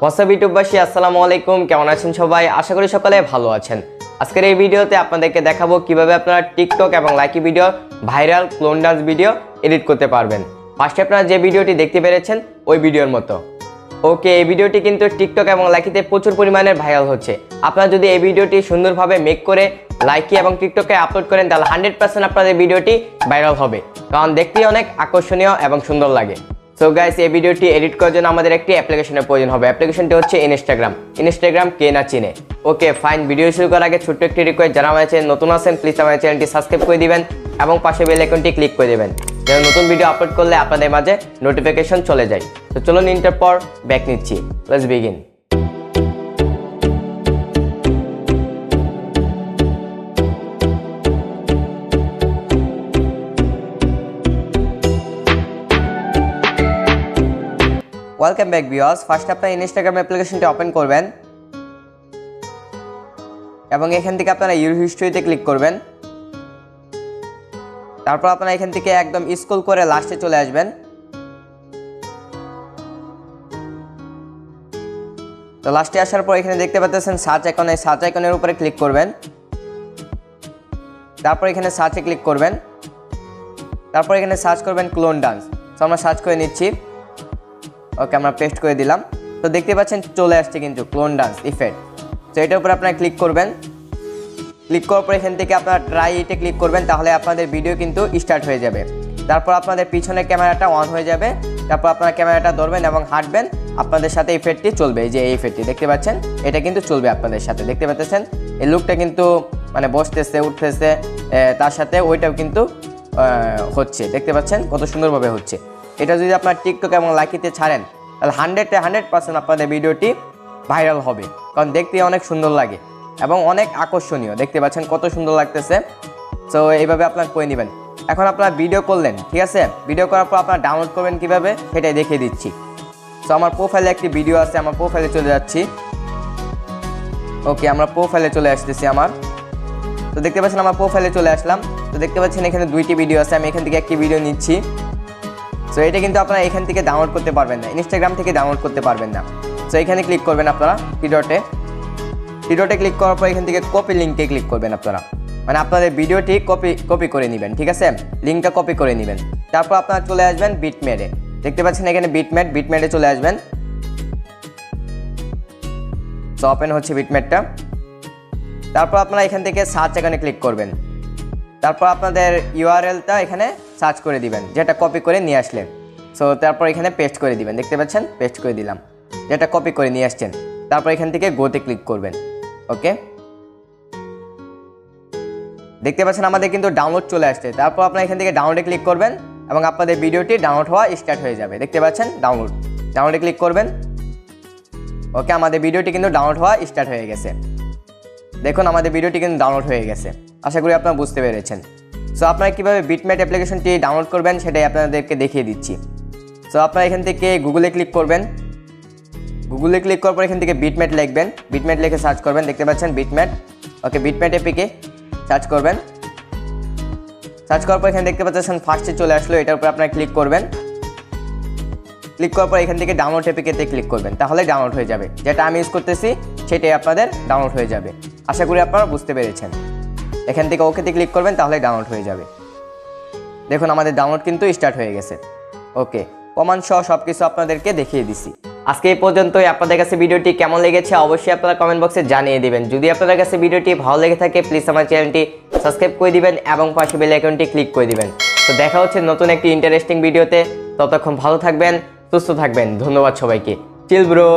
WhatsApp ইউটিউববাসী আসসালামু আলাইকুম, কেমন আছেন সবাই? আশা করি সকালে ভালো আছেন। আজকের এই ভিডিওতে আপনাদেরকে দেখাবো কিভাবে আপনারা টিকটক এবং Likee video viral clone dance video edit করতে পারবেন। ফার্স্টে আপনারা যে ভিডিওটি দেখতে পেরেছেন ওই ভিডিওর মতো। ওকে, এই ভিডিওটি কিন্তু টিকটক এবং লাইকিতে প্রচুর পরিমাণে ভাইরাল হচ্ছে। আপনারা যদি এই ভিডিওটি সুন্দরভাবে মেক করে লাইকি এবং টিকটকে আপলোড করেন তাহলে 100% আপনাদের ভিডিওটি ভাইরাল হবে, কারণ দেখতে অনেক আকর্ষণীয় এবং সুন্দর লাগে। সো গাইস, এই ভিডিওটি এডিট করার জন্য আমাদের একটি অ্যাপ্লিকেশনের প্রয়োজন হবে। অ্যাপ্লিকেশনটি হচ্ছে ইনস্টাগ্রাম কে না চিনে। ওকে ফাইন, ভিডিও শুরু করার আগে ছোট্ট একটি রিকোয়েস্ট, যারা আমার চ্যানেল নতুন আছেন প্লিজ আমার চ্যানেলটি সাবস্ক্রাইব করে দিবেন এবং পাশে বেল আইকনটি ক্লিক করে দেবেন, যেন নতুন ভিডিও আপলোড করলে আপনাদের মাঝে নোটিফিকেশন চলে যায়। তো চলুন ইন্টার পর ব্যাক নিচ্ছি, let's begin. Welcome back viewers. First আপনারা ইনস্টাগ্রাম অ্যাপ্লিকেশনটি ওপেন করবেন এবং এখান থেকে আপনারা ইউর হিস্ট্রিতে ক্লিক করবেন। তারপর আপনারা এখান থেকে একদম স্ক্রল করে লাস্টে চলে আসবেন। তো লাস্টে আসার পর এখানে দেখতে পাচ্ছেন সার্চ আইকন, এই সার্চ আইকনের উপরে ক্লিক করবেন। তারপর এখানে সার্চে ক্লিক করবেন। তারপর এখানে সার্চ করবেন ক্লোন ডান্স। তো আমরা সার্চ করে নিচ্ছি। ওকে, আমরা পেস্ট করে দিলাম। তো দেখতে পাচ্ছেন চলে আসছে কিন্তু ক্লোন ডান্স ইফেক্ট। তো এটার উপর আপনারা ক্লিক করবেন। ক্লিক করার পর এখান থেকে আপনারা ট্রাই ইটে ক্লিক করবেন, তাহলে আপনাদের ভিডিও কিন্তু স্টার্ট হয়ে যাবে। তারপর আপনাদের পিছনের ক্যামেরাটা অন হয়ে যাবে। তারপর আপনারা ক্যামেরাটা ধরবেন এবং হাঁটবেন, আপনাদের সাথে ইফেক্টটি চলবে। এই যে এই ইফেক্টটি দেখতে পাচ্ছেন, এটা কিন্তু চলবে আপনাদের সাথে। দেখতে পাচ্ছেন এই লুকটা কিন্তু মানে বসতেছে উঠতেছে, তার সাথে ওইটাও কিন্তু হচ্ছে। দেখতে পাচ্ছেন কত সুন্দরভাবে হচ্ছে। এটা যদি আপনার টিকটক এবং লাইকিতে ছাড়েন তাহলে 100% আপনাদের ভিডিওটি ভাইরাল হবে, কারণ দেখতে অনেক সুন্দর লাগে এবং অনেক আকর্ষণীয়। দেখতে পাচ্ছেন কত সুন্দর লাগতেছে। সো এইভাবে আপনার করে নেবেন। এখন আপনারা ভিডিও করলেন, ঠিক আছে? ভিডিও করার পর আপনারা ডাউনলোড করবেন কীভাবে সেটাই দেখিয়ে দিচ্ছি। সো আমার প্রোফাইলে একটি ভিডিও আছে, আমার প্রোফাইলে চলে যাচ্ছি। ওকে, আমরা প্রোফাইলে চলে আসতেছি আমার। তো দেখতে পাচ্ছেন আমার প্রোফাইলে চলে আসলাম। তো দেখতে পাচ্ছেন এখানে 2টি ভিডিও আছে, আমি এখান থেকে একটি ভিডিও নিচ্ছি। সো এটা কিন্তু আপনারা এখান থেকে ডাউনলোড করতে পারবেন না, ইনস্টাগ্রাম থেকে ডাউনলোড করতে পারবেন না। সো এখানে ক্লিক করবেন আপনারা ভিডিওতে ক্লিক করার পর এখান থেকে কপি লিঙ্কে ক্লিক করবেন আপনারা, মানে আপনাদের ভিডিওটি কপি করে নেবেন, ঠিক আছে? লিঙ্কটা কপি করে নেবেন। তারপর আপনারা চলে আসবেন বিটম্যাটে। দেখতে পাচ্ছেন এখানে বিটম্যাটে চলে আসবেন। সো ওপেন হচ্ছে বিটম্যাটটা। তারপর আপনারা এখান থেকে সার্চ আইকনে ক্লিক করবেন। তারপর আপনাদের ইউআরএলটা এখানে সার্চ করে দিবেন, যেটা কপি করে নিয়ে আসলেন। সো তারপর এখানে পেস্ট করে দিবেন। দেখতে পাচ্ছেন পেস্ট করে দিলাম, যেটা কপি করে নিয়ে আসছেন। তারপর এখান থেকে গোতে ক্লিক করবেন। ওকে, দেখতে পাচ্ছেন আমাদের কিন্তু ডাউনলোড চলে আসছে। তারপর আপনারা এখান থেকে ডাউনলোডে ক্লিক করবেন এবং আপনাদের ভিডিওটি ডাউনলোড হওয়া স্টার্ট হয়ে যাবে। দেখতে পাচ্ছেন ডাউনলোডে ক্লিক করবেন। ওকে, আমাদের ভিডিওটি কিন্তু ডাউনলোড হওয়া স্টার্ট হয়ে গেছে। দেখুন আমাদের ভিডিওটি কিন্তু ডাউনলোড হয়ে গেছে। আশা করি আপনারা বুঝতে পেরেছেন। সো আপনারা কীভাবে বিটম্যাট অ্যাপ্লিকেশনটি ডাউনলোড করবেন সেটাই আপনাদেরকে দেখিয়ে দিচ্ছি। সো আপনারা এখান থেকে গুগলে ক্লিক করবেন। গুগলে ক্লিক করার পর এখান থেকে বিটম্যাট লিখবেন, বিটম্যাট লিখে সার্চ করবেন। দেখতে পাচ্ছেন বিটম্যাট। ওকে, বিটম্যাট এপিকে সার্চ করবেন। সার্চ করার পর এখানে দেখতে পাচ্ছেন ফার্স্টে চলে আসলো, এটার উপর আপনারা ক্লিক করবেন। ক্লিক করার পর এখান থেকে ডাউনলোড এপিকেতে ক্লিক করবেন, তাহলে ডাউনলোড হয়ে যাবে। যেটা আমি ইউজ করতেছি সেটাই আপনাদের ডাউনলোড হয়ে যাবে। আশা করি আপনারা বুঝতে পেরেছেন। এখান থেকে ওকেতে ক্লিক করবেন, তাহলে ডাউনলোড হয়ে যাবে। দেখুন আমাদের ডাউনলোড কিন্তু স্টার্ট হয়ে গেছে। ওকে, প্রমাণ সহ সব কিছু আপনাদেরকে দেখিয়ে দিছি। আজকে এই পর্যন্তই। আপনাদের কাছে ভিডিওটি কেমন লেগেছে অবশ্যই আপনারা কমেন্ট বক্সে জানিয়ে দিবেন। যদি আপনাদের কাছে ভিডিওটি ভালো লেগে থাকে প্লিজ আমার চ্যানেলটি সাবস্ক্রাইব করে দিবেন এবং পাশে বেল আইকনটি ক্লিক করে দিবেন। তো দেখা হচ্ছে নতুন একটি ইন্টারেস্টিং ভিডিওতে। ততক্ষণ ভালো থাকবেন, সুস্থ থাকবেন। ধন্যবাদ সবাইকে। Chill bro.